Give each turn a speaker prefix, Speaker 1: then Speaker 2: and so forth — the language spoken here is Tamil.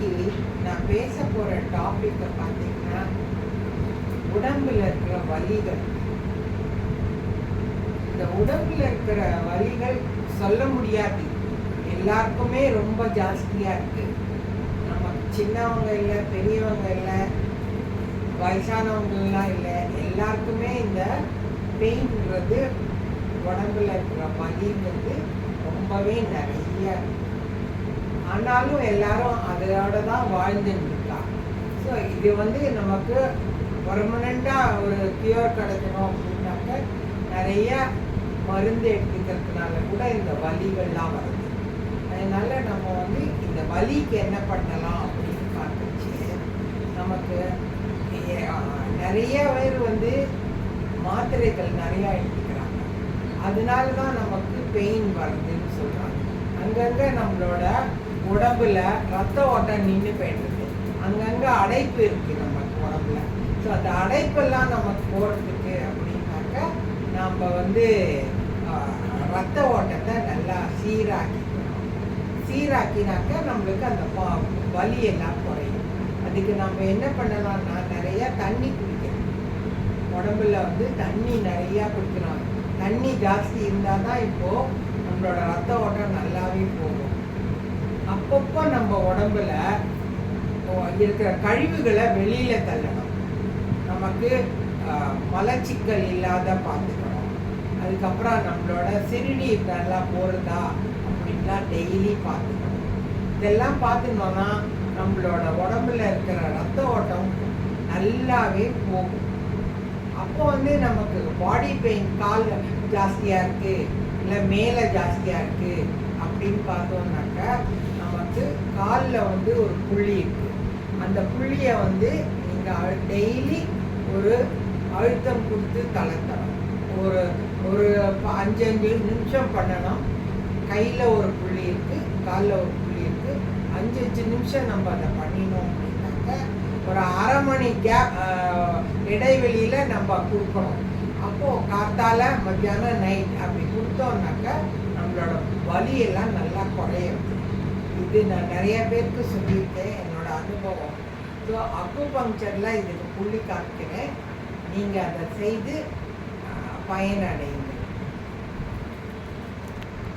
Speaker 1: இன்னைக்கு நான் பேச போகிற டாப்பிக்கை பார்த்தீங்கன்னா உடம்புல இருக்கிற வலிகள். இந்த உடம்புல இருக்கிற வலிகள் சொல்ல முடியாது, எல்லாருக்குமே ரொம்ப ஜாஸ்தியாக இருக்குது. நம்ம சின்னவங்க இல்லை, பெரியவங்க இல்லை, வயசானவங்கலாம் இல்லை, எல்லாருக்குமே இந்த பெயின்றது, உடம்புல இருக்கிற வலிங்கிறது ரொம்பவே நிறைய. ஆனாலும் எல்லாரும் அதோட தான் வாழ்ந்துட்டு இருக்கா. ஸோ இது நமக்கு பர்மனெண்ட்டாக ஒரு கியூர் கிடைக்கணும் அப்படின்னாக்க நிறைய மருந்து எடுத்துக்கிறதுனால கூட இந்த வலிகள்லாம் வருது. அதனால நம்ம இந்த வலிக்கு என்ன பண்ணலாம் அப்படின்னு பார்த்துச்சு. நமக்கு நிறைய பேர் மாத்திரைகள் நிறையா எடுத்துக்கிறாங்க, அதனால தான் நமக்கு பெயின் வருதுன்னு சொல்கிறாங்க. அங்கங்கே நம்மளோட உடம்புல ரத்த ஓட்டம் நின்று போயிடுது, அங்கங்கே அடைப்பு இருக்குது நமக்கு உடம்புல. ஸோ அந்த அடைப்பெல்லாம் நமக்கு போகிறதுக்கு அப்படின்னாக்க நம்ம ரத்த ஓட்டத்தை நல்லா சீராக்கினாக்க நம்மளுக்கு அந்த வலியெல்லாம் குறையும். அதுக்கு நம்ம என்ன பண்ணலாம்னா நிறையா தண்ணி குடிக்கணும். உடம்புல தண்ணி நிறையா குடிக்கணும். தண்ணி ஜாஸ்தி இருந்தால் தான் இப்போது நம்மளோட ரத்த ஓட்டம் நல்லாவே போகும். அப்பப்போ நம்ம உடம்புல இருக்கிற கழிவுகளை வெளியில் தள்ளணும். நமக்கு மலச்சிக்கல் இல்லாத பார்த்துக்கணும். அதுக்கப்புறம் நம்மளோட சிறுநீர் நல்லா போகிறதா அப்படின்லாம் டெய்லி பார்த்துக்கணும். இதெல்லாம் பார்த்துக்கணுன்னா நம்மளோட உடம்புல இருக்கிற ரத்த ஓட்டம் நல்லாவே போகும். அப்போ நமக்கு பாடி பெயின், கால் ஜாஸ்தியாக இருக்குது இல்லை மேலே ஜாஸ்தியாக இருக்குது அப்படின்னு பார்த்தோம்னாக்க நமக்கு காலில் ஒரு புள்ளி இருக்குது. அந்த புள்ளியை நீங்கள் டெய்லி ஒரு அழுத்தம் கொடுத்து தளர்த்தணும். ஒரு 5 நிமிஷம் பண்ணணும். கையில் ஒரு புள்ளி இருக்குது, காலில் ஒரு புள்ளி இருக்குது. 5 நிமிஷம் நம்ம அதை பண்ணினோம் அப்படின்னாக்க ஒரு அரை மணி இடைவெளியில் நம்ம கொடுக்கணும். அப்போது காத்தால மத்தியானம் நைட் அப்படி கொடுத்தோம்னாக்க நம்மளோட வலியெல்லாம் நல்லா குறையும். இது நான் நிறைய பேருக்கு சொல்லியிருக்கேன், என்னோட அனுபவம். ஸோ அக்குபங்க்சரில் இதுக்கு புள்ளி காமிக்கிறேன், நீங்கள் அதை செய்து பயனடைங்க.